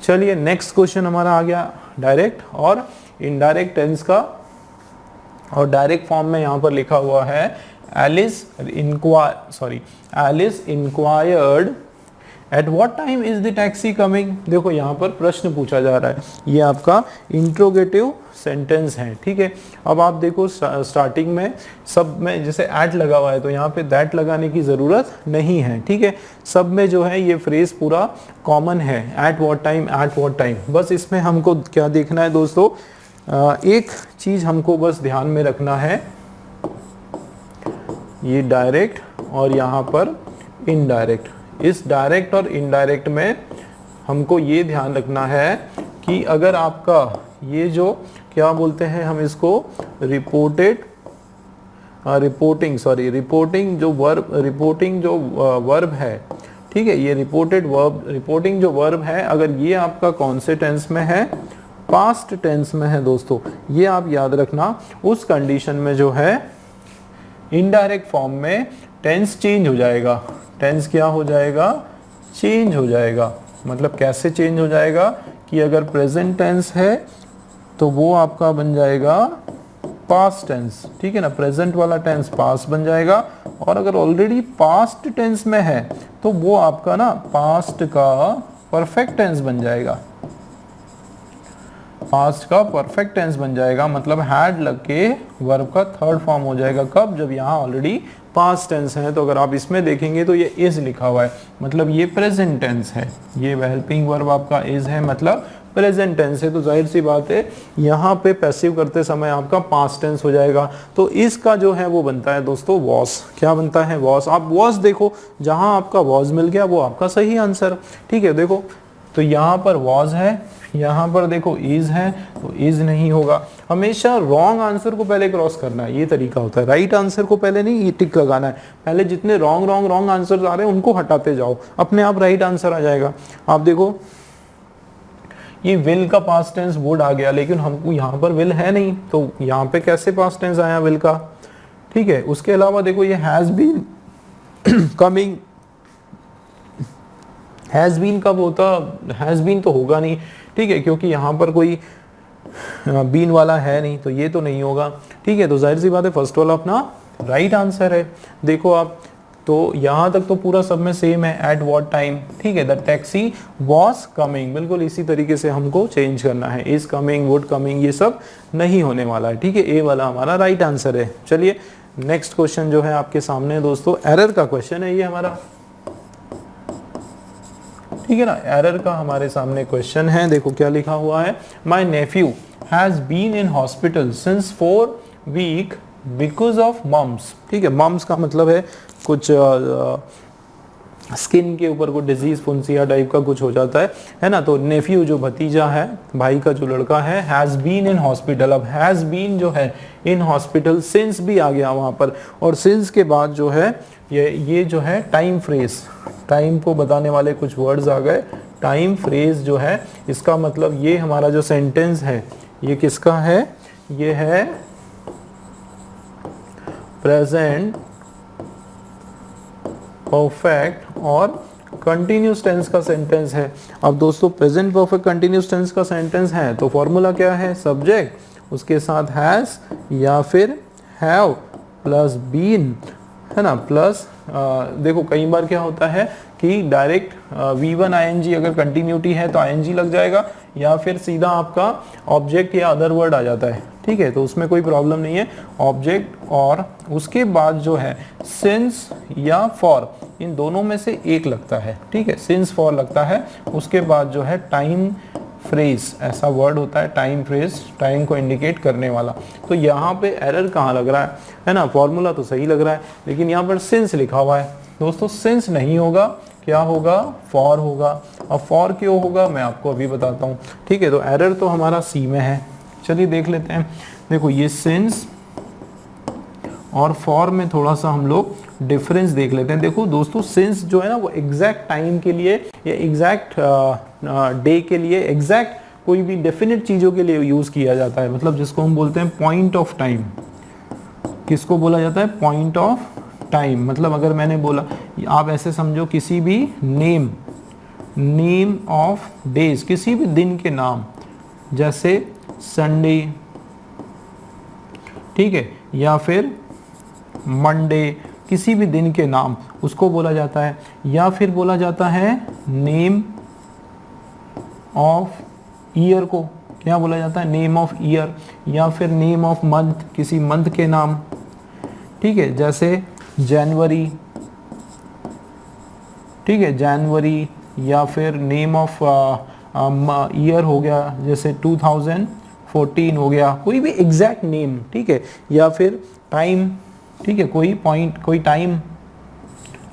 चलिए next question हमारा आ गया डायरेक्ट और इनडायरेक्ट टेंस का, और डायरेक्ट फॉर्म में यहाँ पर लिखा हुआ है Alice inquired at what time is the taxi coming. देखो यहाँ पर प्रश्न पूछा जा रहा है, ये आपका इंट्रोगेटिव सेंटेंस है, ठीक है। अब आप देखो स्टार्टिंग में सब में जैसे एट लगा हुआ है तो यहाँ पे दैट लगाने की ज़रूरत नहीं है, ठीक है। सब में जो है ये फ्रेज पूरा कॉमन है, एट व्हाट टाइम। बस इसमें हमको क्या देखना है दोस्तों, एक चीज़ हमको बस ध्यान में रखना है, ये डायरेक्ट और यहाँ पर इनडायरेक्ट। इस डायरेक्ट और इनडायरेक्ट में हमको ये ध्यान रखना है कि अगर आपका ये जो क्या बोलते हैं हम इसको रिपोर्टिंग जो वर्ब है, ठीक है, ये रिपोर्टिंग जो वर्ब है, अगर ये आपका कौन से टेंस में है, पास्ट टेंस में है दोस्तों, ये आप याद रखना। उस कंडीशन में जो है इनडायरेक्ट फॉर्म में टेंस चेंज हो जाएगा। टेंस क्या हो जाएगा, चेंज हो जाएगा। मतलब कैसे चेंज हो जाएगा कि अगर प्रेजेंट टेंस है तो वो आपका बन जाएगा पास्ट टेंस, ठीक है ना, प्रेजेंट वाला टेंस पास्ट बन जाएगा। और अगर ऑलरेडी पास्ट टेंस में है तो वो आपका ना पास्ट का परफेक्ट टेंस बन जाएगा। पास्ट का परफेक्ट टेंस बन जाएगा, मतलब हैड लग के वर्ब का थर्ड फॉर्म हो जाएगा। कब, जब यहाँ ऑलरेडी पास्ट टेंस है। तो अगर आप इसमें देखेंगे तो ये इज लिखा हुआ है, मतलब ये प्रेजेंट टेंस है। ये हेल्पिंग वर्ब आपका इज है, मतलब प्रेजेंट टेंस है। तो जाहिर सी बात है यहाँ पे पैसिव करते समय आपका पास्ट टेंस हो जाएगा। तो इसका जो है वो बनता है दोस्तों वॉस। क्या बनता है, वॉस। आप वॉस देखो, जहाँ आपका वॉस मिल गया वो आपका सही आंसर, ठीक है। देखो तो यहाँ पर वॉस है, यहाँ पर देखो इज है, तो इज नहीं होगा। हमेशा रॉन्ग आंसर को पहले क्रॉस करना है, ये तरीका होता है। राइट आंसर को पहले नहीं, ये टिक लगाना है। पहले जितने रॉन्ग आंसर आ रहे हैं उनको हटाते जाओ, अपने आप राइट आंसर आ जाएगा। आप देखो ये विल का पास्ट टेंस वुड आ गया, लेकिन हमको यहाँ पर विल है नहीं, तो यहाँ पे कैसे पास्ट टेंस आया विल का, ठीक है। उसके अलावा देखो ये has been coming, has been कब होता, हैज बीन तो होगा नहीं, ठीक है, क्योंकि यहाँ पर कोई बीन वाला है नहीं, तो ये तो नहीं होगा, ठीक है। तो जाहिर सी बात है फर्स्ट वाला अपना राइट आंसर है। देखो आप, तो यहाँ तक तो पूरा सब में सेम है, एट व्हाट टाइम, ठीक है। द टैक्सी वॉज कमिंग, बिल्कुल इसी तरीके से हमको चेंज करना है। इज कमिंग, वुड कमिंग, ये सब नहीं होने वाला है, ठीक है। ए वाला हमारा राइट आंसर है। चलिए नेक्स्ट क्वेश्चन जो है आपके सामने दोस्तों, एरर का क्वेश्चन है ये हमारा, ठीक है ना। एरर का हमारे सामने क्वेश्चन है। देखो क्या लिखा हुआ है, my nephew has been in hospital since 4 week because of mumps, ठीक है। मम्स का मतलब है कुछ स्किन के ऊपर कोई डिजीज, फुंसिया टाइप का कुछ हो जाता है ना। तो नेफ्यू जो भतीजा है, भाई का जो लड़का है, हैज बीन इन हॉस्पिटल। अब हैज बीन जो है इन हॉस्पिटल, सिंस भी आ गया वहां पर, और सिंस के बाद जो है ये जो है टाइम फ्रेज, टाइम को बताने वाले कुछ वर्ड्स आ गए। टाइम फ्रेज जो है, इसका मतलब ये हमारा जो सेंटेंस है ये किसका है, ये है प्रेजेंट परफेक्ट और कंटिन्यूस टेंस का सेंटेंस है। अब दोस्तों प्रेजेंट परफेक्ट कंटिन्यूस टेंस का सेंटेंस है तो फॉर्मूला क्या है, सब्जेक्ट उसके साथ हैज या फिर हैव प्लस बीन, है ना, प्लस देखो कई बार क्या होता है कि डायरेक्ट V1 ING अगर कंटिन्यूटी है तो ING लग जाएगा, या फिर सीधा आपका ऑब्जेक्ट या अदर वर्ड आ जाता है, ठीक है। तो उसमें कोई प्रॉब्लम नहीं है, ऑब्जेक्ट और उसके बाद जो है सिंस या फॉर, इन दोनों में से एक लगता है, ठीक है। सिंस फॉर लगता है, उसके बाद जो है टाइम फ्रेज, ऐसा वर्ड होता है टाइम फ्रेज, टाइम को इंडिकेट करने वाला। तो यहाँ पे एरर कहाँ लग रहा है ना, फॉर्मूला तो सही लग रहा है लेकिन यहाँ पर सिंस लिखा हुआ है। दोस्तों सिंस नहीं होगा, क्या होगा, फॉर होगा। अब फॉर क्यों होगा मैं आपको अभी बताता हूँ, ठीक है। तो एरर तो हमारा सी में है, चलिए देख लेते हैं। देखो ये सिंस और फॉर में थोड़ा सा हम लोग डिफरेंस देख लेते हैं। देखो दोस्तों सिंस जो है ना वो एग्जैक्ट टाइम के लिए या एग्जैक्ट डे के लिए, एग्जैक्ट कोई भी डेफिनेट चीज़ों के लिए यूज़ किया जाता है, मतलब जिसको हम बोलते हैं पॉइंट ऑफ टाइम। किसको बोला जाता है, पॉइंट ऑफ टाइम। मतलब अगर मैंने बोला, आप ऐसे समझो किसी भी नेम, नेम ऑफ डेज, किसी भी दिन के नाम, जैसे संडे, ठीक है, या फिर मंडे, किसी भी दिन के नाम उसको बोला जाता है। या फिर बोला जाता है नेम ऑफ ईयर को, क्या बोला जाता है, नेम ऑफ ईयर। या फिर नेम ऑफ मंथ, किसी मंथ के नाम, ठीक है, जैसे जनवरी, ठीक है, जनवरी। या फिर नेम ऑफ ईयर हो गया, जैसे 2014 हो गया, कोई भी एग्जैक्ट नेम, ठीक है। या फिर टाइम, ठीक है, कोई पॉइंट, कोई टाइम,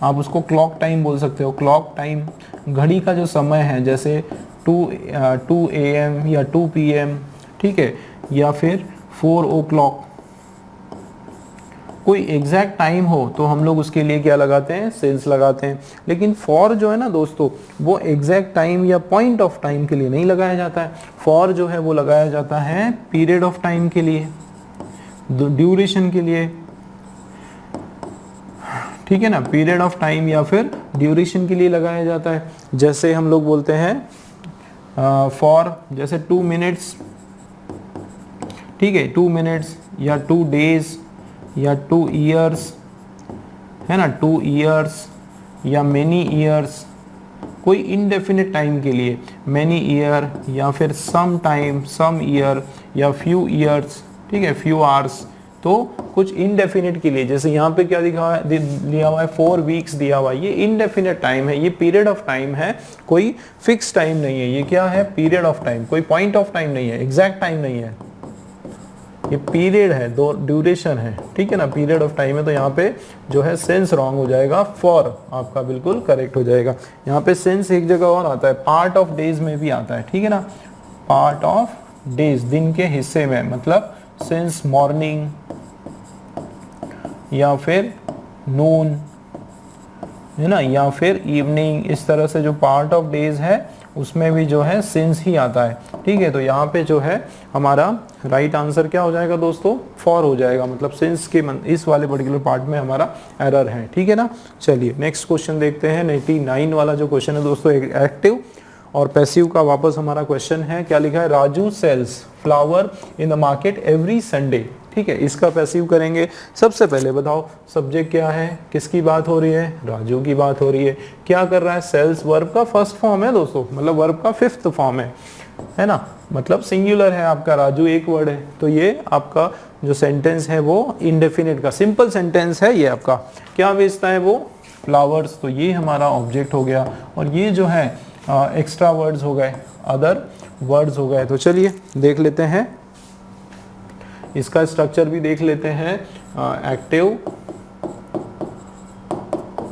आप उसको क्लॉक टाइम बोल सकते हो, क्लॉक टाइम, घड़ी का जो समय है, जैसे 2 AM या 2 PM, ठीक है। या फिर 4 o'clock, कोई एग्जैक्ट टाइम हो तो हम लोग उसके लिए क्या लगाते हैं, सेंस लगाते हैं। लेकिन फॉर जो है ना दोस्तों, वो एग्जैक्ट टाइम या पॉइंट ऑफ टाइम के लिए नहीं लगाया जाता है। फॉर जो है वो लगाया जाता है पीरियड ऑफ टाइम के लिए, ड्यूरेशन के लिए, ठीक है ना, पीरियड ऑफ टाइम या फिर ड्यूरेशन के लिए लगाया जाता है। जैसे हम लोग बोलते हैं फॉर, जैसे 2 मिनट्स, ठीक है, 2 मिनट्स, या 2 डेज, या 2 ईयर्स, है ना, 2 ईयर्स, या मेनी ईयर्स, कोई इनडेफिनिट टाइम के लिए मेनी ईयर, या फिर सम टाइम, सम ईयर, या फ्यू ईयर्स, ठीक है, फ्यू आवर्स। तो कुछ इनडेफिनिट के लिए, जैसे यहाँ पे क्या दिखा है, दिया हुआ है 4 वीक्स दिया हुआ है, ये इनडेफिनिट टाइम है, ये पीरियड ऑफ टाइम है, कोई फिक्स टाइम नहीं है। ये क्या है, पीरियड ऑफ टाइम, कोई पॉइंट ऑफ टाइम नहीं है, एग्जैक्ट टाइम नहीं है, ये पीरियड है, दो ड्यूरेशन है, ठीक है ना, पीरियड ऑफ टाइम है। तो यहाँ पे जो है सेंस रॉन्ग हो जाएगा, फॉर आपका बिल्कुल करेक्ट हो जाएगा। यहाँ पे सेंस एक जगह और आता है, पार्ट ऑफ डेज में भी आता है, ठीक है ना, पार्ट ऑफ डेज, दिन के हिस्से में, मतलब सिंस मॉर्निंग, या फिर नून, है ना, या फिर इवनिंग, इस तरह से जो पार्ट ऑफ डेज है उसमें भी जो है सिंस ही आता है, ठीक है। तो यहाँ पे जो है हमारा राइट आंसर क्या हो जाएगा दोस्तों, फॉर हो जाएगा, मतलब सिंस के इस वाले पर्टिकुलर पार्ट में हमारा एरर है, ठीक है ना। चलिए नेक्स्ट क्वेश्चन देखते हैं। 99 वाला जो क्वेश्चन है दोस्तों, एक्टिव और पैसिव का वापस हमारा क्वेश्चन है। क्या लिखा है, Raju sells flower in the market every Sunday, ठीक है। इसका पैसिव करेंगे। सबसे पहले बताओ सब्जेक्ट क्या है, किसकी बात हो रही है, राजू की बात हो रही है। क्या कर रहा है, सेल्स वर्ब का फर्स्ट फॉर्म है दोस्तों, मतलब वर्ब का 5th फॉर्म है ना, मतलब सिंगुलर है आपका, राजू एक वर्ड है। तो ये आपका जो सेंटेंस है वो इंडेफिनिट का सिंपल सेंटेंस है। ये आपका क्या बेचता है, वो फ्लावर्स। तो ये हमारा ऑब्जेक्ट हो गया, और ये जो है एक्स्ट्रा वर्ड्स हो गए, अदर वर्ड्स हो गए। तो चलिए देख लेते हैं, इसका स्ट्रक्चर भी देख लेते हैं। एक्टिव,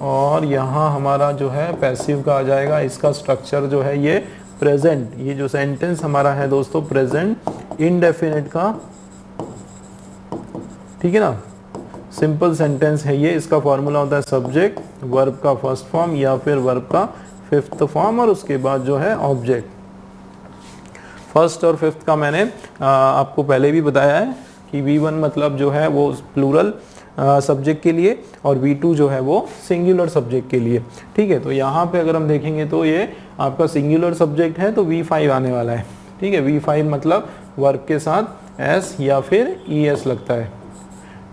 और यहाँ हमारा जो है पैसिव का आ जाएगा। इसका स्ट्रक्चर जो है ये प्रेजेंट, ये जो सेंटेंस हमारा है दोस्तों प्रेजेंट इंडेफिनिट का, ठीक है ना, सिंपल सेंटेंस है ये। इसका फॉर्मूला होता है सब्जेक्ट, वर्ब का फर्स्ट फॉर्म या फिर वर्ब का 5th फॉर्म, और उसके बाद जो है ऑब्जेक्ट। फर्स्ट और 5th का मैंने आपको पहले भी बताया है कि V1 मतलब जो है वो प्लूरल सब्जेक्ट के लिए, और V2 जो है वो सिंगुलर सब्जेक्ट के लिए, ठीक है। तो यहाँ पे अगर हम देखेंगे तो ये आपका सिंगुलर सब्जेक्ट है, तो V5 आने वाला है, ठीक है। V5 मतलब वर्ब के साथ S या फिर ES लगता है,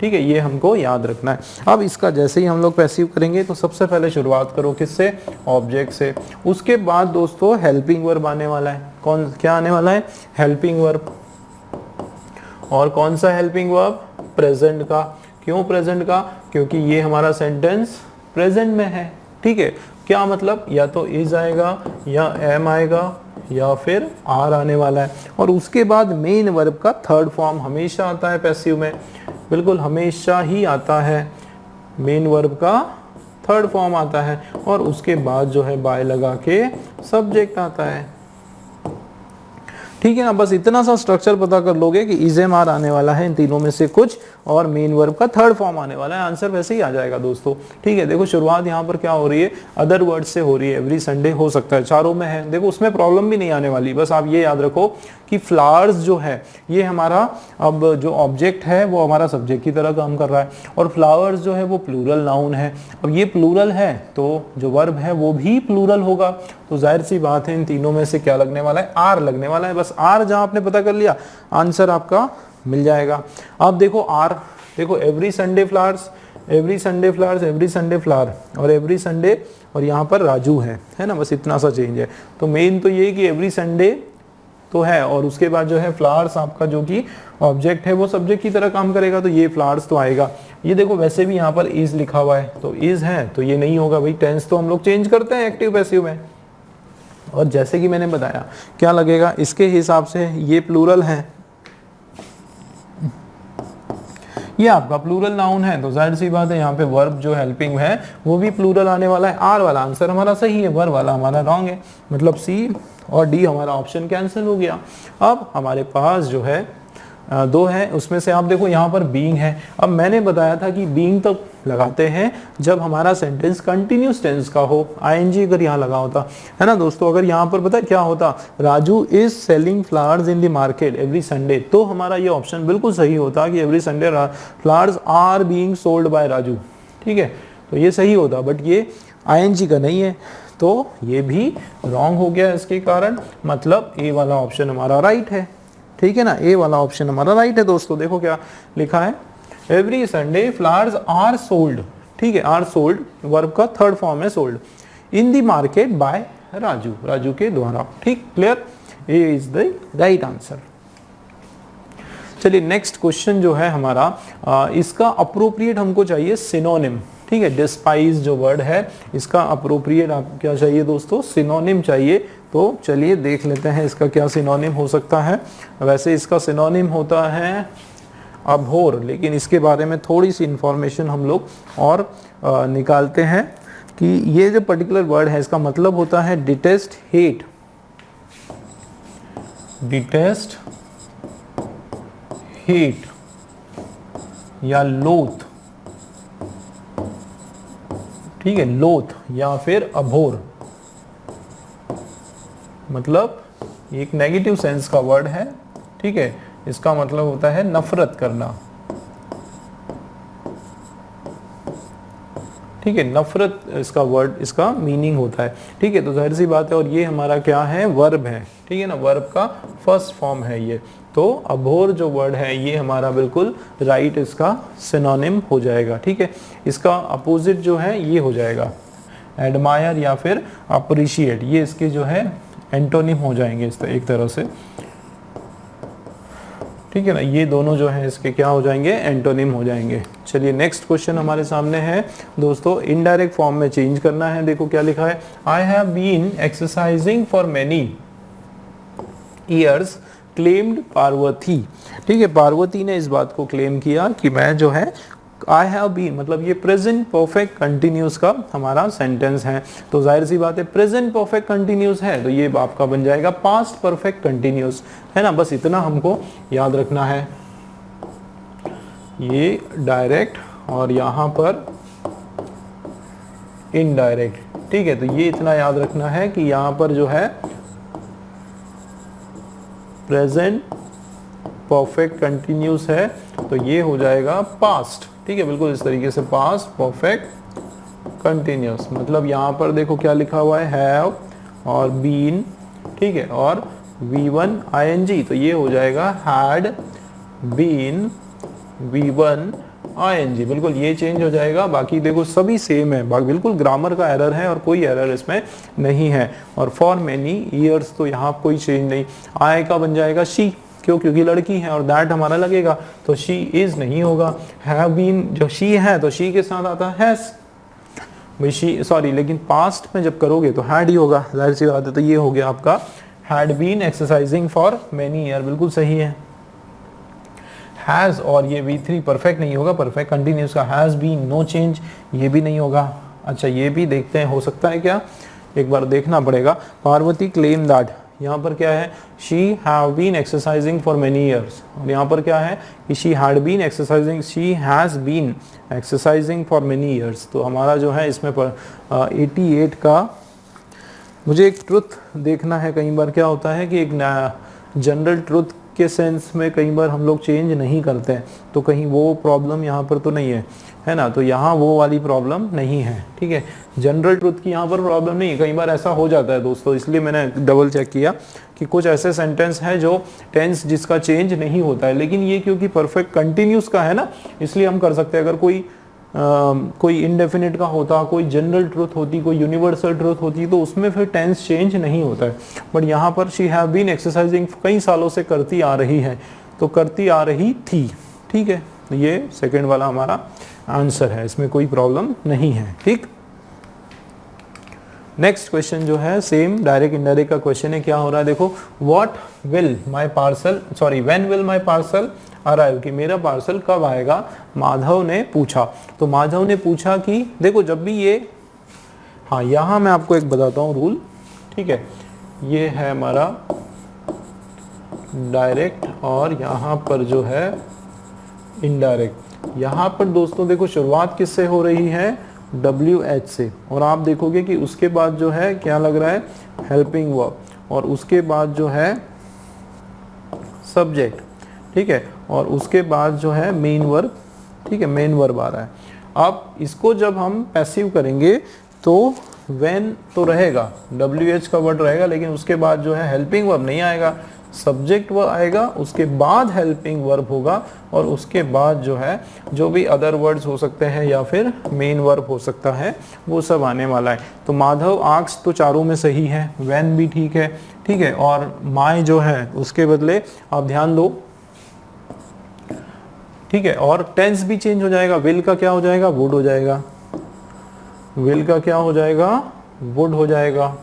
ठीक है, ये हमको याद रखना है। अब इसका जैसे ही हम लोग पैसिव करेंगे तो सबसे पहले शुरुआत करो किससे, ऑब्जेक्ट से। उसके बाद दोस्तों हेल्पिंग वर्ब आने वाला है। कौन क्या आने वाला है, हेल्पिंग वर्ब। और कौन सा हेल्पिंग वर्ब, प्रेजेंट का। क्यों प्रेजेंट का, क्योंकि ये हमारा सेंटेंस प्रेजेंट में है, ठीक है। क्या मतलब, या तो इज आएगा, या एम आएगा, या फिर आर आने वाला है। और उसके बाद मेन वर्ब का 3rd फॉर्म हमेशा आता है पैसिव में, बिल्कुल हमेशा ही आता है, मेन वर्ब का 3rd फॉर्म आता है। और उसके बाद जो है बाय लगा के सब्जेक्ट आता है, ठीक है ना। बस इतना सा स्ट्रक्चर पता कर लोगे कि इज एम आर आने वाला है इन तीनों में से कुछ, और मेन वर्ब का थर्ड फॉर्म आने वाला है, आंसर वैसे ही आ जाएगा दोस्तों। ठीक है, देखो शुरुआत यहाँ पर क्या हो रही है, अदर वर्ड से हो रही है, एवरी संडे हो सकता है, चारों में है, देखो उसमें प्रॉब्लम भी नहीं आने वाली। बस आप ये याद रखो कि फ्लावर्स जो है ये हमारा अब जो ऑब्जेक्ट है वो हमारा सब्जेक्ट की तरह काम कर रहा है, और फ्लावर्स जो है वो प्लूरल नाउन है। अब ये प्लूरल है तो जो वर्ब है वो भी प्लूरल होगा, तो जाहिर सी बात है इन तीनों में से क्या लगने वाला है, आर लगने वाला है। बस आर जहां आपने पता कर लिया आंसर आपका मिल जाएगा। अब देखो आर, देखो every Sunday flowers, every Sunday flowers, every Sunday flower, और एवरी संडे, और यहाँ पर राजू है ना, बस इतना सा चेंज है। तो मेन तो ये कि एवरी संडे तो है, और उसके बाद जो है फ्लावर्स आपका जो कि ऑब्जेक्ट है वो सब्जेक्ट की तरह काम करेगा, तो ये फ्लावर्स तो आएगा। ये देखो वैसे भी यहाँ पर इज लिखा हुआ है, तो इज है तो ये नहीं होगा भाई, टेंस तो हम लोग चेंज करते हैं एक्टिव पैसिव में। और जैसे कि मैंने बताया क्या लगेगा, इसके हिसाब से ये प्लूरल है, ये आपका प्लूरल नाउन है, तो जाहिर सी बात है यहाँ पे वर्ब जो हेल्पिंग है वो भी प्लूरल आने वाला है। आर वाला आंसर हमारा सही है, वर्ब वाला हमारा रॉन्ग है, मतलब सी और डी हमारा ऑप्शन कैंसिल हो गया। अब हमारे पास जो है दो है, उसमें से आप देखो यहाँ पर बीइंग है। अब मैंने बताया था कि बीइंग तो लगाते हैं जब हमारा सेंटेंस कंटिन्यूस टेंस का हो, आईएनजी अगर यहाँ लगा होता है ना दोस्तों। अगर यहाँ पर पता है क्या होता, Raju is selling flowers in the market every Sunday, तो हमारा ये ऑप्शन बिल्कुल सही होता कि every Sunday flowers are being sold by Raju. ठीक है, तो ये सही होता, बट ये आईएनजी का नहीं है, तो ये भी रॉन्ग हो गया इसके कारण, मतलब ए वाला ऑप्शन हमारा राइट है। ठीक है ना, ए वाला ऑप्शन हमारा राइट है दोस्तों। देखो क्या लिखा है, every Sunday flowers are sold. ठीक है, आर सोल्ड वर्ब का थर्ड फॉर्म है sold, in the market by Raju, Raju के द्वारा। ठीक, clear, A is the right answer. चलिए नेक्स्ट क्वेश्चन जो है हमारा, इसका अप्रोप्रिएट हमको चाहिए सिनोनिम। ठीक है, डिस्पाइज जो वर्ड है इसका अप्रोप्रिएट आप क्या चाहिए दोस्तों, सिनोनिम चाहिए। तो चलिए देख लेते हैं इसका क्या सिनोनिम हो सकता है। वैसे इसका सिनोनिम होता है अबहोर, लेकिन इसके बारे में थोड़ी सी इंफॉर्मेशन हम लोग और निकालते हैं कि ये जो पर्टिकुलर वर्ड है इसका मतलब होता है डिटेस्ट, हेट, डिटेस्ट, हेट या लोथ। ठीक है, लोथ या फिर अबहोर, मतलब एक नेगेटिव सेंस का वर्ड है। ठीक है, इसका मतलब होता है नफरत करना। ठीक है, नफरत इसका वर्ड, इसका मीनिंग होता है। ठीक है, तो जाहिर सी बात है, और ये हमारा क्या है, वर्ब है। ठीक है ना, वर्ब का फर्स्ट फॉर्म है ये, तो अबहोर जो वर्ड है ये हमारा बिल्कुल राइट इसका सिनोनिम हो जाएगा। ठीक है, इसका अपोजिट जो है ये हो जाएगा एडमायर या फिर अप्रिशिएट, ये इसके जो है एंटोनिम हो जाएंगे इस एक तरह से। ठीक है ना, ये दोनों जो है इसके क्या हो जाएंगे, एंटोनिम हो जाएंगे। चलिए नेक्स्ट क्वेश्चन हमारे सामने है दोस्तों, इनडायरेक्ट फॉर्म में चेंज करना है। देखो क्या लिखा है, I have been exercising for many years claimed Parvati. ठीक है, पार्वती ने इस बात को क्लेम किया कि मैं जो है आई हैव बीन, मतलब ये प्रेजेंट परफेक्ट कंटिन्यूस का हमारा सेंटेंस है, तो जाहिर सी बात है प्रेजेंट परफेक्ट कंटिन्यूस है तो ये आपका बन जाएगा पास्ट परफेक्ट कंटिन्यूस, है ना। बस इतना हमको याद रखना है, ये डायरेक्ट और यहाँ पर इनडायरेक्ट। ठीक है, तो ये इतना याद रखना है कि यहाँ पर जो है प्रेजेंट परफेक्ट कंटिन्यूस है तो ये हो जाएगा पास्ट। ठीक है, बिल्कुल इस तरीके से पास्ट परफेक्ट कंटिन्यूस, मतलब यहाँ पर देखो क्या लिखा हुआ है, हैव और बीन। ठीक है, और V1 ing, तो ये हो जाएगा हैड बीन V1 ing, बिल्कुल ये चेंज हो जाएगा। बाकी देखो सभी सेम है, बिल्कुल ग्रामर का एरर है और कोई एरर इसमें नहीं है। और फॉर मेनी ईयर्स तो यहाँ कोई चेंज नहीं, आय का बन जाएगा शी, क्यों, क्योंकि लड़की है, और दैट हमारा लगेगा तो शी इज नहीं होगा। हैव बीन जो शी है तो शी के साथ आता है हैज, भाई शी सॉरी, लेकिन पास्ट में जब करोगे तो हैड ही होगा, जाहिर सी बात है। तो ये हो गया आपका had been exercising for many year, बिल्कुल सही है। हैज और ये V3 परफेक्ट नहीं होगा, परफेक्ट कंटिन्यूस का हैज बीन नो चेंज, ये भी नहीं होगा। अच्छा ये भी देखते हैं हो सकता है क्या, एक बार देखना पड़ेगा। पार्वती क्लेम दैट, यहाँ पर क्या है, she have been exercising for many years, और यहाँ पर क्या है कि she had been exercising, she has been exercising for many years. तो हमारा जो है इसमें 88 का मुझे एक ट्रुथ देखना है। कई बार क्या होता है कि एक जनरल ट्रुथ के सेंस में कई बार हम लोग चेंज नहीं करते हैं, तो कहीं वो प्रॉब्लम यहाँ पर तो नहीं है ना, तो यहाँ वो वाली प्रॉब्लम नहीं है, ठीक है। जनरल ट्रुथ की यहाँ पर प्रॉब्लम नहीं है, कई बार ऐसा हो जाता है दोस्तों, इसलिए मैंने डबल चेक किया कि कुछ ऐसे सेंटेंस हैं जो टेंस जिसका चेंज नहीं होता है, लेकिन ये क्योंकि परफेक्ट कंटिन्यूस का है ना, इसलिए हम कर सकते हैं। अगर कोई इंडेफिनिट का होता, कोई जनरल ट्रुथ होती, कोई यूनिवर्सल ट्रुथ होती, तो उसमें फिर टेंस चेंज नहीं होता है। बट यहाँ पर शी हैव बीन एक्सरसाइजिंग कई सालों से करती आ रही है, तो करती आ रही थी, ठीक है। ये सेकंड वाला हमारा आंसर है, इसमें कोई प्रॉब्लम नहीं है, ठीक। नेक्स्ट क्वेश्चन जो है सेम डायरेक्ट इनडायरेक्ट का क्वेश्चन है। क्या हो रहा है देखो, what will my parcel, sorry when will my parcel arrive, कि मेरा पार्सल कब आएगा, माधव ने पूछा। तो माधव ने पूछा कि देखो जब भी ये, हाँ यहाँ मैं आपको एक बताता हूँ रूल, ठीक है। ये है हमारा डायरेक्ट और यहाँ पर जो है इनडायरेक्ट। यहाँ पर दोस्तों देखो शुरुआत किससे हो रही है, WH से, और आप देखोगे कि उसके बाद जो है क्या लग रहा है, हेल्पिंग वर्ब, और उसके बाद जो है सब्जेक्ट, ठीक है, और उसके बाद जो है मेन वर्ब, ठीक है, मेन वर्ब आ रहा है। अब इसको जब हम पैसिव करेंगे तो व्हेन तो रहेगा, WH का वर्ड रहेगा, लेकिन उसके बाद जो है हेल्पिंग वर्ब नहीं आएगा, सब्जेक्ट वर्ब आएगा, उसके बाद हेल्पिंग वर्ब होगा, और उसके बाद जो है जो भी अदर वर्ड्स हो सकते हैं या फिर मेन वर्ब हो सकता है, वो सब आने वाला है। तो माधव आस्क्ड तो चारों में सही है, व्हेन भी ठीक है, ठीक है, और माय जो है उसके बदले आप ध्यान दो, ठीक है, और टेंस भी चेंज हो जाएगा। विल का क्या हो जाएगा, वुड हो जाएगा, विल का क्या हो जाएगा, वुड हो जाएगा,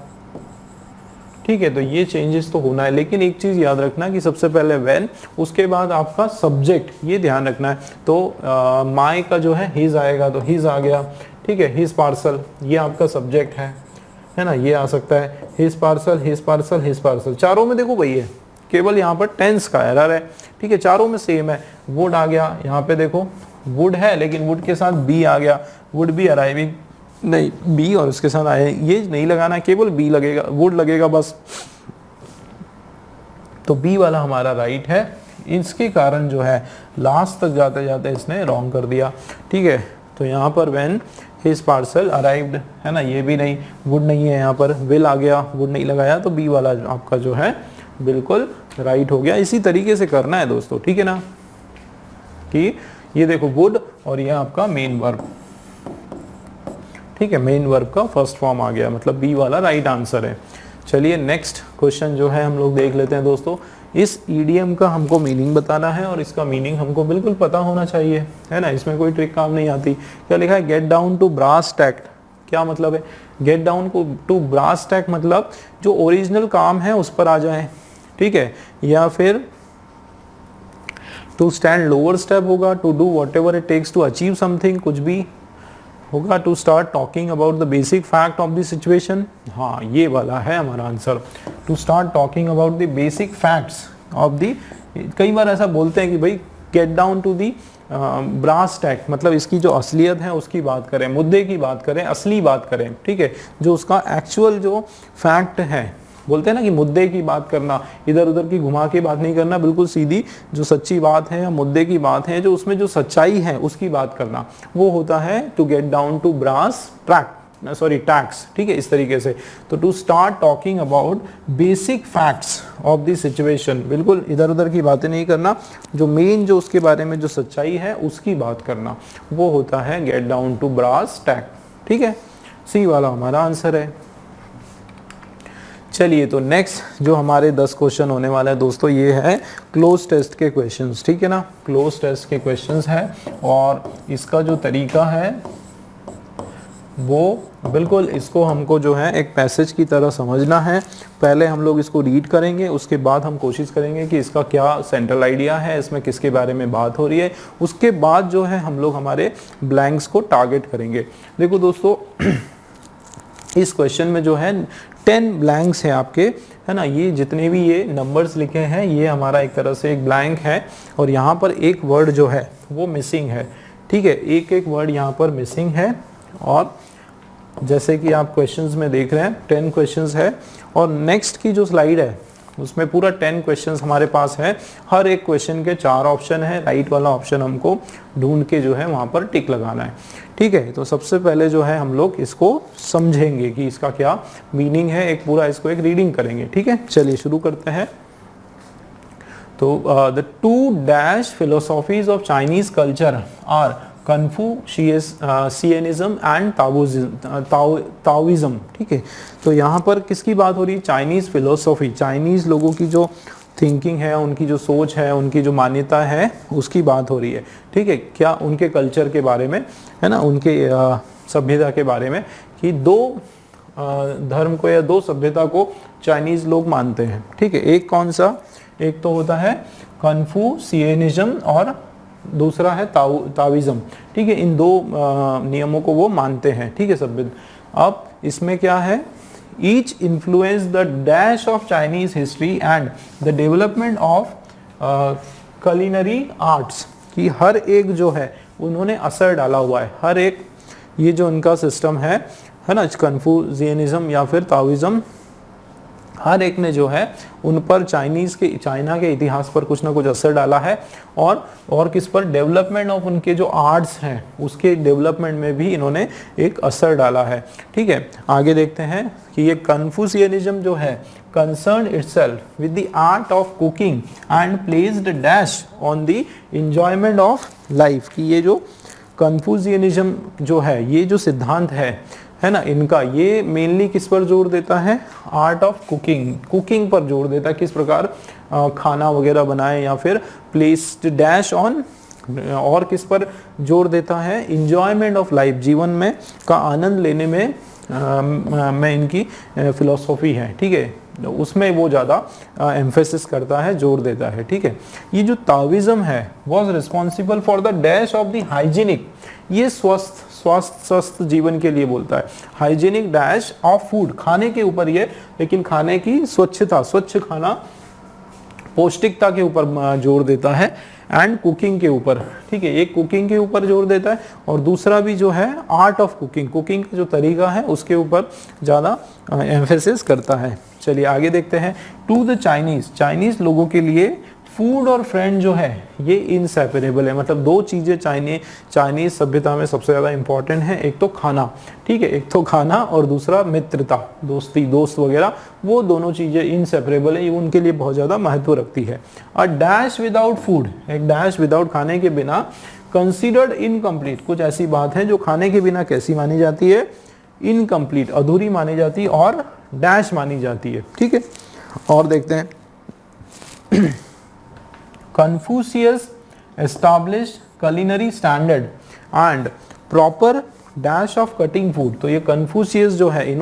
ठीक है। तो ये चेंजेस तो होना है, लेकिन एक चीज याद रखना कि सबसे पहले व्हेन, उसके बाद आपका सब्जेक्ट, ये ध्यान रखना है। तो माय का जो है हिज आएगा, तो हिज आ गया, ठीक है, हिज पार्सल, ये आपका सब्जेक्ट है ना, ये आ सकता है his parcel, his parcel, his parcel. चारों में देखो भैया केवल यहाँ पर टेंस का एरर है, ठीक है, चारों में सेम है। वुड आ गया, यहाँ पे देखो वुड है, लेकिन वुड के साथ बी आ गया, वुड बी अराइविंग, नहीं बी और उसके साथ आए, ये नहीं लगाना, केवल बी लगेगा, वुड लगेगा बस। तो बी वाला हमारा राइट है। इसके कारण जो है लास्ट तक जाते जाते इसने रॉन्ग कर दिया, ठीक है। तो यहाँ पर व्हेन हिज पार्सल अराइव्ड है ना, ये भी नहीं, वुड नहीं है, यहाँ पर विल आ गया, वुड नहीं लगाया, तो बी वाला आपका जो है बिल्कुल राइट हो गया। इसी तरीके से करना है दोस्तों, ठीक है ना, कि ये देखो वुड और ये आपका मेन वर्ब, ठीक है, मेन वर्ब का फर्स्ट फॉर्म आ गया, मतलब बी वाला राइट आंसर है। चलिए नेक्स्ट क्वेश्चन जो है हम लोग देख लेते हैं दोस्तों। इस ईडीएम का हमको मीनिंग बताना है, और इसका मीनिंग हमको बिल्कुल पता होना चाहिए, है ना, इसमें कोई ट्रिक काम नहीं आती। क्या लिखा है, गेट डाउन टू ब्रास टैक, क्या मतलब है, gate down to brass tack मतलब जो ओरिजिनल काम है उस पर आ जाए, ठीक है, या फिर टू स्टैंड लोअर स्टेप होगा, to do whatever it takes to achieve something, कुछ भी होगा, to start talking about the basic fact of the situation, हाँ ये वाला है हमारा answer, to start talking about the basic facts of the. कई बार ऐसा बोलते हैं कि भाई get down to the brass tack, मतलब इसकी जो असलियत है उसकी बात करें, मुद्दे की बात करें, असली बात करें, ठीक है, जो उसका एक्चुअल जो फैक्ट है, बोलते हैं ना कि मुद्दे की बात करना, इधर उधर की घुमा के बात नहीं करना, बिल्कुल सीधी जो सच्ची बात है या मुद्दे की बात है, जो उसमें जो सच्चाई है उसकी बात करना, वो होता है to get down to brass tacks, ठीक है, इस तरीके से। तो to start talking about basic facts of the situation, बिल्कुल इधर उधर की बातें नहीं करना, जो मेन जो उसके बारे में जो सच्चाई है उसकी बात करना, वो होता है गेट डाउन टू ब्रास टैक, ठीक है, सी वाला हमारा आंसर है। चलिए तो नेक्स्ट जो हमारे 10 क्वेश्चन होने वाला है दोस्तों, ये है क्लोज टेस्ट के क्वेश्चंस, ठीक है ना, क्लोज टेस्ट के क्वेश्चंस है, और इसका जो तरीका है वो बिल्कुल इसको हमको जो है एक पैसेज की तरह समझना है। पहले हम लोग इसको रीड करेंगे, उसके बाद हम कोशिश करेंगे कि इसका क्या सेंट्रल आइडिया है, इसमें किसके बारे में बात हो रही है, उसके बाद जो है हम लोग हमारे ब्लैंक्स को टारगेट करेंगे। देखो दोस्तों इस क्वेश्चन में जो है 10 ब्लैंक्स है आपके, है ना। ये जितने भी ये नंबर्स लिखे हैं ये हमारा एक तरह से एक ब्लैंक है, और यहाँ पर एक वर्ड जो है वो मिसिंग है, ठीक है। एक एक वर्ड यहाँ पर मिसिंग है, और जैसे कि आप क्वेश्चंस में देख रहे हैं 10 क्वेश्चंस है, और नेक्स्ट की जो स्लाइड है उसमें पूरा 10 क्वेश्चंस हमारे पास है। हर एक क्वेश्चन के 4 ऑप्शन है, राइट वाला ऑप्शन हमको ढूंढ के जो है वहाँ पर टिक लगाना है, ठीक है। तो सबसे पहले जो है हम लोग इसको समझेंगे कि इसका क्या मीनिंग है, एक पूरा इसको एक रीडिंग करेंगे, ठीक है। चलिए शुरू करते हैं। तो the 2 dash philosophies of Chinese culture are Confucianism and Taoism, ठीक है। तो यहाँ पर किसकी बात हो रही है? चाइनीज फिलोसॉफी, चाइनीज लोगों की जो थिंकिंग है, उनकी जो सोच है, उनकी जो मान्यता है, उसकी बात हो रही है, ठीक है। क्या उनके कल्चर के बारे में, है ना, उनके सभ्यता के बारे में, कि 2 धर्म को या 2 सभ्यता को चाइनीज लोग मानते हैं, ठीक है। एक कौन सा? एक तो होता है कन्फ्यूशियनिज्म और दूसरा है ताओइज्म, ठीक है। इन 2 नियमों को वो मानते हैं, ठीक है, सभ्यता। अब इसमें क्या है? Each influence the dash of Chinese history and the development of culinary arts, कि हर एक जो है उन्होंने असर डाला हुआ है, हर एक ये जो उनका सिस्टम है ना, कन्फ्यूशियनिज्म या फिर ताओइज्म, हर एक ने जो है उन पर चाइना के इतिहास पर कुछ ना कुछ असर डाला है, और किस पर? डेवलपमेंट ऑफ उनके जो आर्ट्स हैं उसके डेवलपमेंट में भी इन्होंने एक असर डाला है, ठीक है। आगे देखते हैं कि ये कन्फ्यूशियनिज्म जो है concerned itself with the art of cooking and placed dash on the enjoyment of life, कि ये जो कन्फ्यूशियनिज्म जो है, ये जो सिद्धांत है ना, इनका ये मेनली किस पर जोर देता है? आर्ट ऑफ कुकिंग पर जोर देता है, किस प्रकार खाना वगैरह बनाए, या फिर प्लेस्ड डैश ऑन, और किस पर जोर देता है? इंजॉयमेंट ऑफ लाइफ, जीवन में का आनंद लेने में इनकी फिलॉसफी है, ठीक है। उसमें वो ज़्यादा एम्फेसिस करता है, जोर देता है, ठीक है। ये जो ताओइज्म है was responsible for the dash of the hygienic, ये स्वस्थ जीवन के लिए बोलता है, हाइजीनिक डैश ऑफ फूड, खाने के ऊपर ये, लेकिन खाने की स्वच्छता, स्वच्छ खाना, पौष्टिकता के ऊपर जोर देता है, एंड कुकिंग के ऊपर, ठीक है। एक कुकिंग के ऊपर जोर देता है, और दूसरा भी जो है आर्ट ऑफ कुकिंग का जो तरीका है उसके ऊपर ज़्यादा एम्फेसिस करता है। चलिए आगे देखते हैं। टू द चाइनीज लोगों के लिए फूड और फ्रेंड जो है ये इनसेपरेबल है, मतलब 2 चीज़ें चाइनीज सभ्यता में सबसे ज़्यादा इंपॉर्टेंट है। एक तो खाना, ठीक है, एक तो खाना, और दूसरा मित्रता, दोस्त वगैरह, वो दोनों चीज़ें इनसेपरेबल है, ये उनके लिए बहुत ज़्यादा महत्व रखती है। अ डैश विदाउट फूड, एक डैश विदाउट खाने के बिना, कंसिडर्ड इनकम्प्लीट, कुछ ऐसी बात है जो खाने के बिना कैसी मानी जाती है? इनकम्प्लीट, अधूरी मानी जाती है, और डैश मानी जाती है, ठीक है। और देखते हैं। Confucius established culinary standard and proper dash of cutting food, तो ये कन्फ्यूशियस जो है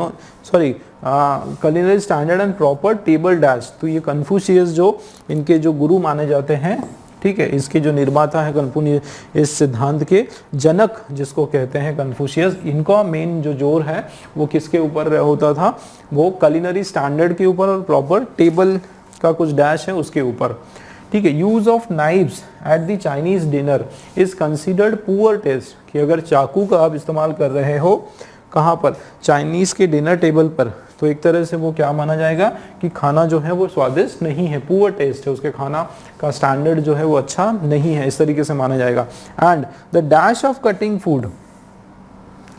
culinary standard and proper table dash, तो ये कन्फ्यूशियस जो इनके जो गुरु माने जाते हैं, ठीक है, इसके जो निर्माता है कन्फ्यूशियस, इस सिद्धांत के जनक जिसको कहते हैं कन्फ्यूशियस, इनका मेन जो जोर है वो किसके ऊपर होता था? वो culinary standard के ऊपर, और प्रॉपर टेबल का कुछ डैश है उसके ऊपर, ठीक है। Use of knives at the Chinese dinner is considered poor taste, कि अगर चाकू का आप इस्तेमाल कर रहे हो कहाँ पर? चाइनीज के डिनर टेबल पर, तो एक तरह से वो क्या माना जाएगा कि खाना जो है वो स्वादिष्ट नहीं है, पुअर टेस्ट है, उसके खाना का स्टैंडर्ड जो है वो अच्छा नहीं है, इस तरीके से माना जाएगा। And the dash of cutting food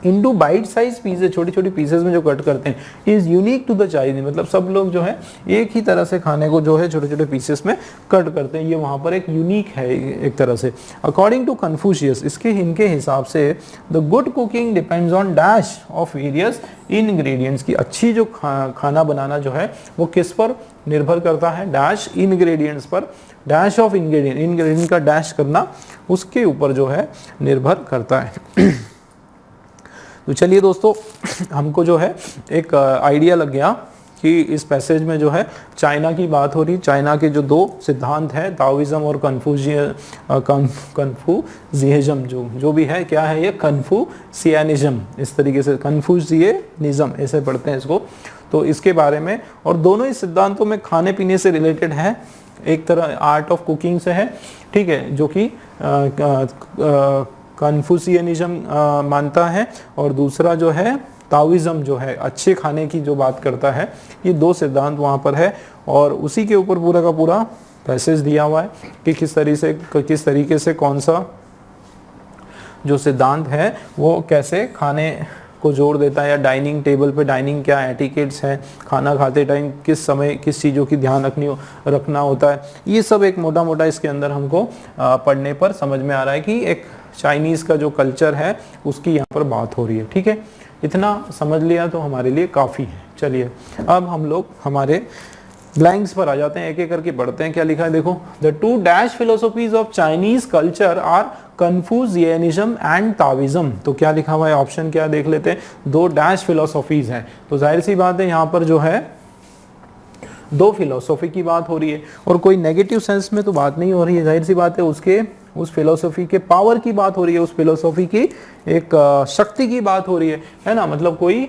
into bite size pieces, छोटी छोटी पीसेज में जो कट करते हैं, is unique to the Chinese, मतलब सब लोग जो है एक ही तरह से खाने को जो है छोटे छोटे पीसेस में कट करते हैं, ये वहाँ पर एक यूनिक है एक तरह से। अकॉर्डिंग टू कन्फ्यूशियस, इनके हिसाब से the good cooking depends on dash of various ingredients, की अच्छी जो खाना बनाना जो है वो किस पर निर्भर करता है? डैश इनग्रेडिएंट्स पर, डैश ऑफ इंग्रेडिएंट का डैश करना उसके ऊपर जो है निर्भर करता है। तो चलिए दोस्तों, हमको जो है एक आइडिया लग गया कि इस पैसेज में जो है चाइना की बात हो रही। चाइना के जो दो सिद्धांत है, ताओइज्म और कन्फ्यूजियनिज्म, जो भी है, क्या है ये, कन्फ्यूशियनिज्म, इस तरीके से कन्फ्यूशियनिज्म ऐसे पढ़ते हैं इसको। तो इसके बारे में, और दोनों ही सिद्धांतों में खाने पीने से रिलेटेड है, एक तरह आर्ट ऑफ कुकिंग से है, ठीक है, जो कि कन्फ्यूशियनिज्म मानता है, और दूसरा जो है ताओइज्म जो है अच्छे खाने की जो बात करता है। ये दो सिद्धांत वहाँ पर है, और उसी के ऊपर पूरा का पूरा पैसेज दिया हुआ है कि किस तरीके से कौन सा जो सिद्धांत है वो कैसे खाने को जोड़ देता है, या डाइनिंग टेबल पे डाइनिंग क्या एटिकेट्स है, खाना खाते टाइम किस समय किस चीज़ों की ध्यान रखना होता है। ये सब एक मोटा मोटा इसके अंदर हमको पढ़ने पर समझ में आ रहा है कि एक चाइनीज़ का जो कल्चर है उसकी यहाँ पर बात हो रही है। ठीक है, इतना समझ लिया तो हमारे लिए काफ़ी है। चलिए अब हम लोग हमारे ब्लैंक्स पर आ जाते हैं, एक एक करके पढ़ते हैं क्या लिखा है। देखो, the two dash philosophies of Chinese culture are Confucianism and Taoism. तो क्या लिखा हुआ है, ऑप्शन क्या देख लेते हैं, दो डैश फिलोसॉफीज हैं। तो जाहिर सी बात है यहाँ पर जो है दो फिलोसॉफी की बात हो रही है, और कोई नेगेटिव सेंस में तो बात नहीं हो रही है, जाहिर सी बात है उसके उस फिलोसॉफी के पावर की बात हो रही है, उस फिलोसॉफी की एक शक्ति की बात हो रही है ना, मतलब कोई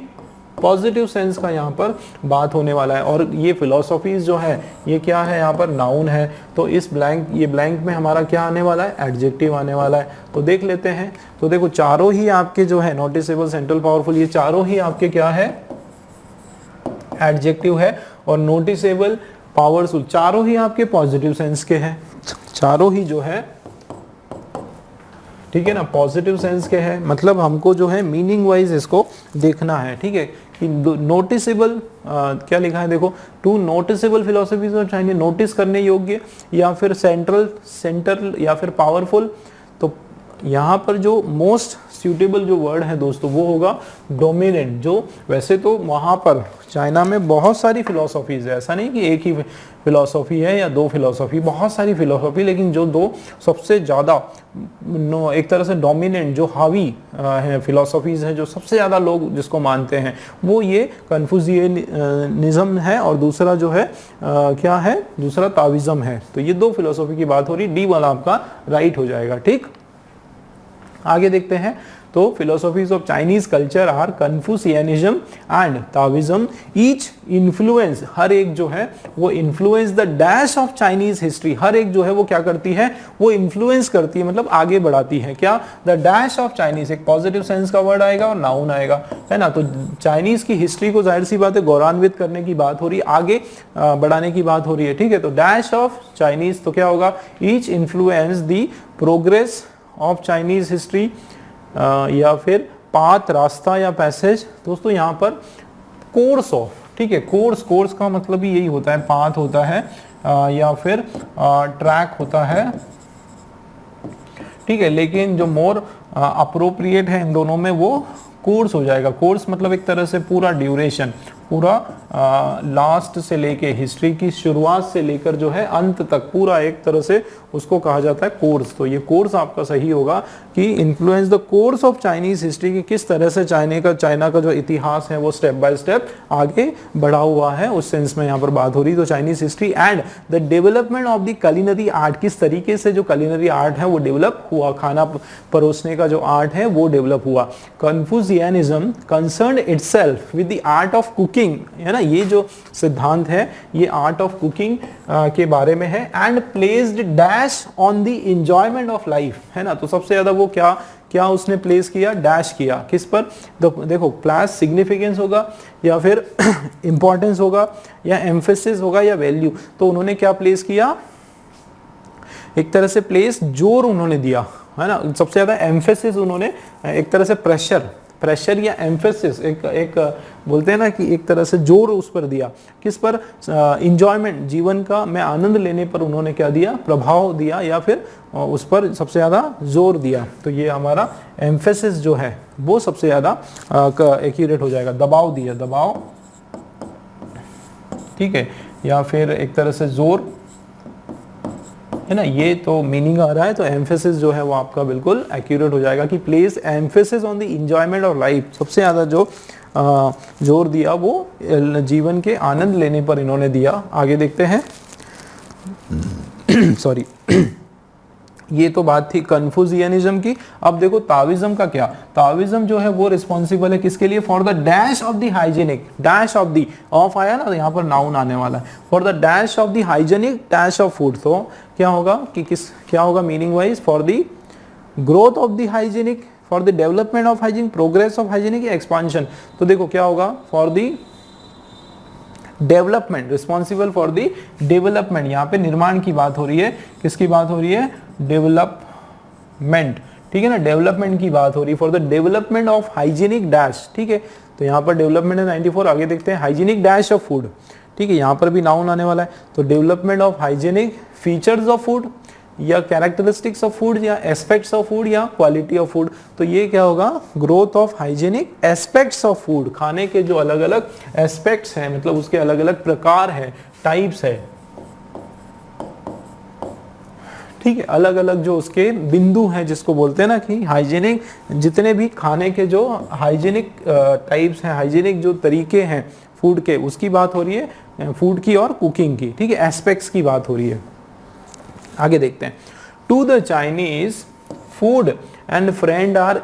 पॉजिटिव सेंस का यहाँ पर बात होने वाला है। और ये फिलोसॉफीज जो है ये क्या है, यहाँ पर नाउन है, तो इस ब्लैंक में हमारा क्या आने वाला है, एडजेक्टिव आने वाला है। तो देख लेते हैं। तो देखो चारों ही आपके जो है नोटिसेबल, सेंट्रल, पावरफुल, ये चारों ही आपके क्या है, एडजेक्टिव है, और नोटिसेबल, पावरफुल, चारों ही आपके पॉजिटिव सेंस के हैं, चारों ही जो है, ठीक है ना, पॉजिटिव सेंस के हैं। मतलब हमको जो है मीनिंग वाइज इसको देखना है, ठीक है, कि नोटिसेबल क्या लिखा है, देखो, two noticeable philosophies of Chinese, notice करने योग्य, या फिर सेंट्रल या फिर पावरफुल। तो यहाँ पर जो मोस्ट सूटेबल जो वर्ड है दोस्तों वो होगा डोमिनेंट। जो वैसे तो वहाँ पर चाइना में बहुत सारी फिलोसॉफीज है, ऐसा नहीं कि एक ही फिलोसॉफी है या दो फिलोसॉफी, बहुत सारी फिलोसॉफी, लेकिन जो दो सबसे ज़्यादा एक तरह से डोमिनेंट जो हावी है फिलोसॉफीज है, जो सबसे ज़्यादा लोग जिसको मानते हैं, वो ये कन्फ्यूशियनिज्म है, और दूसरा जो है क्या है, दूसरा ताओइज्म है। तो ये दो फिलोसॉफी की बात हो रही, डी वाला आपका राइट हो जाएगा। ठीक, आगे देखते हैं। तो philosophies of Chinese culture are Confucianism and Taoism, each influence, हर एक जो है वो influence the dash of Chinese history, हर एक जो है वो क्या करती है, वो इन्फ्लुएंस करती है, मतलब आगे बढ़ाती है। क्या, द डैश ऑफ चाइनीज, एक पॉजिटिव सेंस का वर्ड आएगा और नाउन आएगा, है ना। तो चाइनीज की हिस्ट्री को जाहिर सी बात है गौरवान्वित करने की बात हो रही है, आगे बढ़ाने की बात हो रही है, ठीक है। तो डैश ऑफ चाइनीज, तो क्या होगा, each influence the progress of Chinese history, या फिर पाथ, रास्ता या पैसेज। दोस्तों यहाँ पर कोर्स ऑफ, ठीक है, कोर्स का मतलब ही यही होता है, पाथ होता है या फिर ट्रैक होता है, ठीक है। लेकिन जो मोर अप्रोप्रिएट है इन दोनों में वो कोर्स हो जाएगा। कोर्स मतलब एक तरह से पूरा ड्यूरेशन, पूरा लास्ट से लेके, हिस्ट्री की शुरुआत से लेकर जो है अंत तक, पूरा एक तरह से उसको कहा जाता है कोर्स। तो ये कोर्स आपका सही होगा कि influence the course of Chinese history, की किस तरह से चाइना का जो इतिहास है वो स्टेप बाय स्टेप आगे बढ़ा हुआ है, उस सेंस में यहाँ पर बात हो रही। तो Chinese history and the development of the culinary art, किस तरीके से जो कुलिनरी आर्ट है वो डेवलप हुआ, खाना परोसने का जो आर्ट है वो डेवलप हुआ। Confucianism concerned itself with the art of cooking, है ना, ये जो सिद्धांत है ये आर्ट ऑफ कुकिंग के बारे में है। And placed dash on the enjoyment of life, है ना। तो सबसे ज्यादा वो क्या उसने प्लेस किया, डैश किया, किस पर, तो देखो प्लस सिग्निफिकेंस होगा या फिर इंपॉर्टेंस होगा या एम्फेसिस होगा या वैल्यू। तो उन्होंने क्या प्लेस किया, एक तरह से प्लेस, जोर उन्होंने दिया, है ना। सबसे ज्यादा एम्फेसिस उन्होंने, एक तरह से प्रेशर या एम्फेसिस, एक बोलते हैं ना कि एक तरह से जोर उस पर दिया, किस पर, इंजॉयमेंट, जीवन का में आनंद लेने पर उन्होंने क्या दिया, प्रभाव दिया, या फिर उस पर सबसे ज़्यादा जोर दिया। तो ये हमारा एम्फेसिस जो है वो सबसे ज़्यादा एक्यूरेट हो जाएगा। दबाव दिया, दबाव, ठीक है, या फिर एक तरह से जोर, है ना, ये तो मीनिंग आ रहा है। तो एम्फेसिस जो है वो आपका बिल्कुल एक्यूरेट हो जाएगा कि place emphasis on the enjoyment of life. सबसे ज़्यादा जो जोर दिया वो जीवन के आनंद लेने पर इन्होंने दिया। आगे देखते हैं। सॉरी ये तो बात थी कन्फ्यूजियनिज्म की। अब देखो ताओइज्म का क्या। ताओइज्म जो है वो रिस्पॉन्सिबल है किसके लिए, for the dash of the hygienic, dash of the, of आया ना, यहाँ पर नाउन आने वाला है, for the dash of the hygienic dash of food. तो क्या होगा कि क्या होगा meaning wise, for the growth of the hygienic, for the development of hygienic, progress of hygienic, expansion. तो देखो क्या होगा, for the development, responsible for the development. यहाँ पे निर्माण की बात हो रही है, किसकी बात हो रही है, डेवलपमेंट, ठीक है ना, डेवलपमेंट की बात हो रही है, for the development of hygienic dash, ठीक है। तो यहाँ पर डेवलपमेंट है 94। आगे देखते हैं हाइजीनिक डैश ऑफ फूड, ठीक है, यहाँ पर भी नाउन आने वाला है। तो development of hygienic features of food, या कैरेक्टरिस्टिक्स ऑफ फूड, या एस्पेक्ट्स ऑफ फूड, या क्वालिटी ऑफ फूड। तो ये क्या होगा, growth of hygienic aspects of food, खाने के जो अलग अलग एस्पेक्ट्स हैं, मतलब उसके अलग अलग प्रकार है, टाइप्स है, ठीक है, अलग अलग जो उसके बिंदु हैं, जिसको बोलते हैं ना कि हाइजीनिक, जितने भी खाने के जो हाइजीनिक टाइप्स हैं, हाइजीनिक जो तरीके हैं फूड के, उसकी बात हो रही है, फूड की और कुकिंग की, ठीक है, एस्पेक्ट्स की बात हो रही है। आगे देखते हैं। To the Chinese food and friend are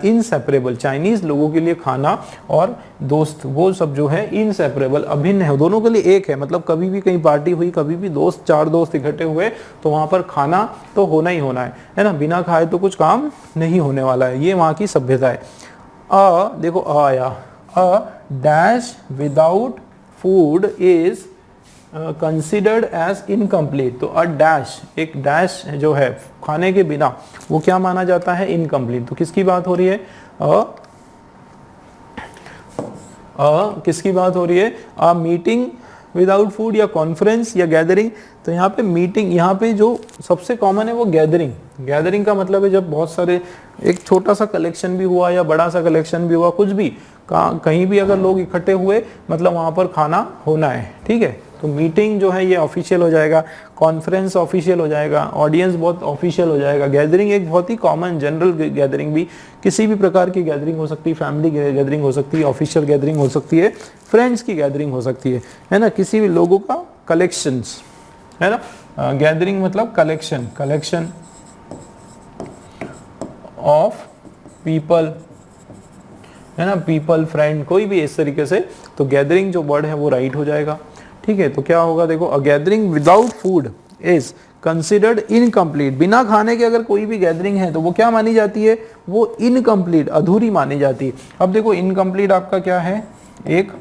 inseparable. Chinese लोगों के लिए खाना और दोस्त, वो सब जो है इनसेपरेबल, अभिन्न है, दोनों के लिए एक है। मतलब कभी भी कहीं पार्टी हुई, कभी भी दोस्त, 4 दोस्त इकट्ठे हुए, तो वहां पर खाना तो होना ही होना है ना, बिना खाए तो कुछ काम नहीं होने वाला है। ये वहां की सभ्यता है। देखो आया, a dash without food is considered as incomplete. तो अ डैश, एक डैश जो है खाने के बिना, वो क्या माना जाता है, इनकम्प्लीट। तो किसकी बात हो रही है, किसकी बात हो रही है, अ मीटिंग विदाउट फूड, या कॉन्फ्रेंस, या गैदरिंग। तो यहाँ पे मीटिंग, यहाँ पे जो सबसे कॉमन है वो गैदरिंग। गैदरिंग का मतलब है जब बहुत सारे, एक छोटा सा कलेक्शन भी हुआ या बड़ा सा कलेक्शन भी हुआ, कुछ भी कहीं भी अगर लोग इकट्ठे हुए, मतलब वहां पर खाना होना है, ठीक है। तो मीटिंग जो है ये ऑफिशियल हो जाएगा, कॉन्फ्रेंस ऑफिशियल हो जाएगा, ऑडियंस बहुत ऑफिशियल हो जाएगा। गैदरिंग एक बहुत ही कॉमन जनरल गैदरिंग, भी किसी भी प्रकार की गैदरिंग हो सकती है, फैमिली गैदरिंग हो सकती है, ऑफिशियल गैदरिंग हो सकती है, फ्रेंड्स की गैदरिंग हो सकती है ना, किसी भी लोगों का कलेक्शंस, है ना। गैदरिंग मतलब कलेक्शन, कलेक्शन ऑफ पीपल, है ना, पीपल, फ्रेंड, कोई भी इस तरीके से। तो गैदरिंग जो वर्ड है वो राइट हो जाएगा, ठीक है। तो क्या होगा, देखो, अ gathering without food is considered incomplete. बिना खाने के अगर कोई भी गैदरिंग है तो वो क्या मानी जाती है, वो इनकम्प्लीट, अधूरी मानी जाती है। अब देखो इनकम्प्लीट आपका क्या है, एक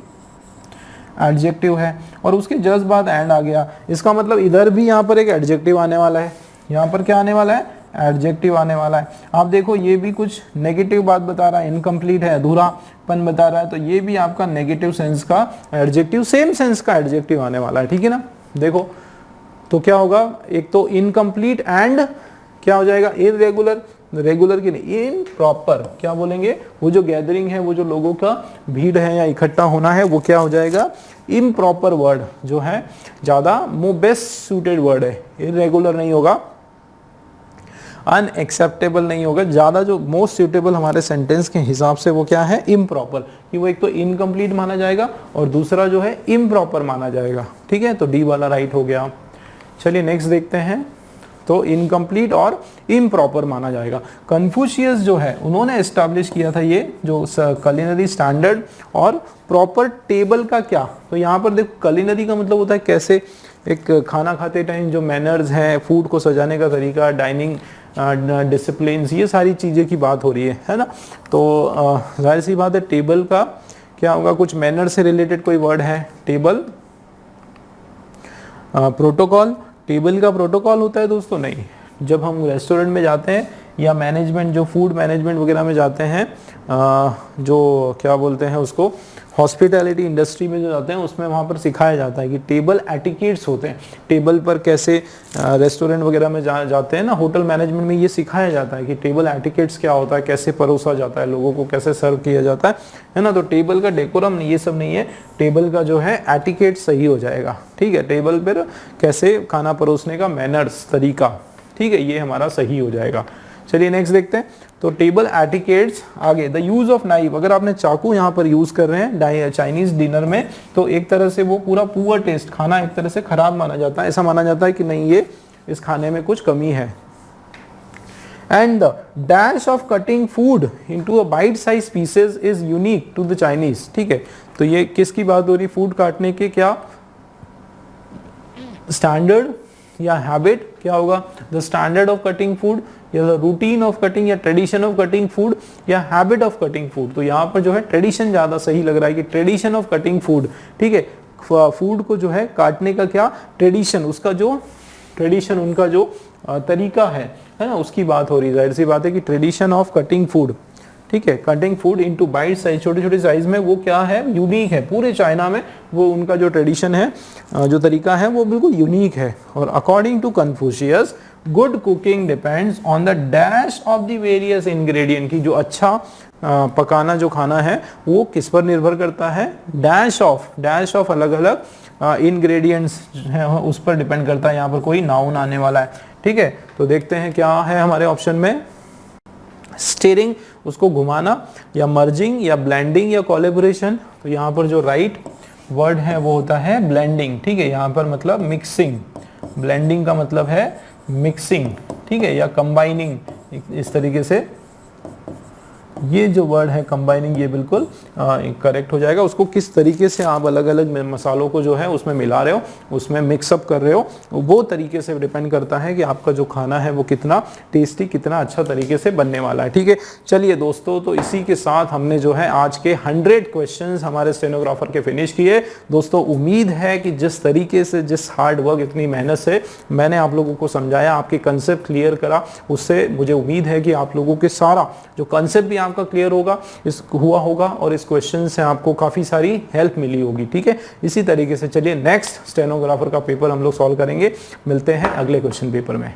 एडजेक्टिव है, और उसके जस्ट बाद एंड आ गया। इसका मतलब इधर भी यहाँ पर एक एडजेक्टिव आने वाला है, यहाँ पर क्या आने वाला है, एडजेक्टिव आने वाला है। आप देखो ये भी कुछ नेगेटिव बात बता रहा है, इनकम्प्लीट है, अधूरापन बता रहा है, तो ये भी आपका नेगेटिव सेंस का एडजेक्टिव, सेम सेंस का एडजेक्टिव आने वाला है, ठीक है ना। देखो तो क्या होगा, एक तो इनकम्प्लीट एंड क्या हो जाएगा, इररेगुलर, रेगुलर की नहीं, इन प्रॉपर, क्या बोलेंगे, वो जो गैदरिंग है, वो जो लोगों का भीड़ है या इकट्ठा होना है, वो क्या हो जाएगा, इम्प्रॉपर वर्ड जो है, ज्यादा बेस्ट सूटेड वर्ड है, इररेगुलर नहीं होगा, अनएक्सेप्टेबल नहीं होगा, ज्यादा जो मोस्ट सूटेबल हमारे सेंटेंस के हिसाब से वो क्या है, इम्प्रॉपर, कि वो एक तो इनकम्प्लीट माना जाएगा और दूसरा जो है इम्प्रॉपर माना जाएगा, ठीक है। तो डी वाला राइट हो गया। चलिए नेक्स्ट देखते हैं। तो इनकम्प्लीट और इम्प्रॉपर माना जाएगा। कन्फ्यूशियस जो है उन्होंने एस्टैब्लिश किया था ये जो कलिनरी स्टैंडर्ड और प्रॉपर टेबल का क्या। तो यहाँ पर देखो कलिनरी का मतलब होता है कैसे एक खाना खाते टाइम जो मैनर्स हैं, फूड को सजाने का तरीका, डाइनिंग डिसिप्लिन, ये सारी चीज़ें की बात हो रही है ना। तो जाहिर सी बात है टेबल का क्या होगा, कुछ मैनर से रिलेटेड कोई वर्ड है, टेबल, प्रोटोकॉल। टेबल का प्रोटोकॉल होता है दोस्तों, नहीं। जब हम रेस्टोरेंट में जाते हैं या मैनेजमेंट, जो फूड मैनेजमेंट वगैरह में जाते हैं, जो क्या बोलते हैं उसको, हॉस्पिटैलिटी इंडस्ट्री में जो जाते हैं, उसमें वहाँ पर सिखाया जाता है कि टेबल एटिकेट्स होते हैं, टेबल पर कैसे, रेस्टोरेंट वगैरह में जाते हैं ना, होटल मैनेजमेंट में ये सिखाया जाता है कि टेबल एटिकेट्स क्या होता है, कैसे परोसा जाता है, लोगों को कैसे सर्व किया जाता है ना। तो टेबल का डेकोरम नहीं, ये सब नहीं है, टेबल का जो है एटिकेट सही हो जाएगा, ठीक है। टेबल पर कैसे खाना परोसने का मैनर्स, तरीका, ठीक है, ये हमारा सही हो जाएगा। चलिए नेक्स्ट देखते हैं। तो टेबल एटिकेट्स आगे, द यूज ऑफ नाइफ, अगर आपने चाकू यहाँ पर यूज कर रहे हैं चाइनीज डिनर में तो एक तरह से वो पूरा पुअर टेस्ट, खाना एक तरह से खराब माना जाता है, ऐसा माना जाता है कि नहीं ये इस खाने में कुछ कमी है। And the dash of cutting food into a bite-sized pieces is unique to the Chinese। ठीक है, तो ये किसकी बात हो रही, फूड काटने के क्या स्टैंडर्ड या हैबिट क्या होगा, the standard of cutting food या द रूटीन ऑफ कटिंग या ट्रेडिशन ऑफ कटिंग फूड या हैबिट ऑफ कटिंग फूड। तो यहाँ पर जो है ट्रेडिशन ज्यादा सही लग रहा है कि ट्रेडिशन ऑफ कटिंग फूड। ठीक है, फूड को जो है काटने का क्या ट्रेडिशन, उसका जो ट्रेडिशन, उनका जो तरीका है ना, उसकी बात हो रही है। जाहिर सी बात है कि ट्रेडिशन ऑफ कटिंग फूड, ठीक है, cutting food into bite size, छोटे छोटे साइज में, वो क्या है यूनिक है पूरे चाइना में, वो उनका जो ट्रेडिशन है, जो तरीका है वो बिल्कुल यूनिक है। और according to Confucius good cooking depends on the dash of the various ingredient, की जो अच्छा पकाना जो खाना है वो किस पर निर्भर करता है, डैश ऑफ अलग अलग इंग्रेडिएंट्स है उस पर डिपेंड करता है। यहाँ पर कोई नाउन आने वाला है। ठीक है, तो देखते हैं क्या है हमारे ऑप्शन में, स्टीयरिंग उसको घुमाना, या मर्जिंग या ब्लेंडिंग या कोलैबोरेशन। तो यहाँ पर जो राइट वर्ड है वो होता है ब्लेंडिंग। ठीक है, यहाँ पर मतलब मिक्सिंग, ब्लेंडिंग का मतलब है मिक्सिंग। ठीक है, या कंबाइनिंग, इस तरीके से ये जो वर्ड है कंबाइनिंग, ये बिल्कुल करेक्ट हो जाएगा। उसको किस तरीके से आप अलग अलग मसालों को जो है उसमें मिला रहे हो, उसमें मिक्सअप कर रहे हो, वो तरीके से डिपेंड करता है कि आपका जो खाना है वो कितना टेस्टी, कितना अच्छा तरीके से बनने वाला है। ठीक है, चलिए दोस्तों, तो इसी के साथ हमने जो है आज के 100 क्वेश्चंस हमारे स्टेनोग्राफर के फिनिश किए। दोस्तों उम्मीद है कि जिस तरीके से, जिस हार्ड वर्क, इतनी मेहनत से मैंने आप लोगों को समझाया, आपके कंसेप्ट क्लियर करा, उससे मुझे उम्मीद है कि आप लोगों के सारा जो कंसेप्ट भी आपका क्लियर होगा, इस हुआ होगा, और इस क्वेश्चन से आपको काफी सारी हेल्प मिली होगी। ठीक है, इसी तरीके से चलिए नेक्स्ट स्टेनोग्राफर का पेपर हम लोग सॉल्व करेंगे। मिलते हैं अगले क्वेश्चन पेपर में।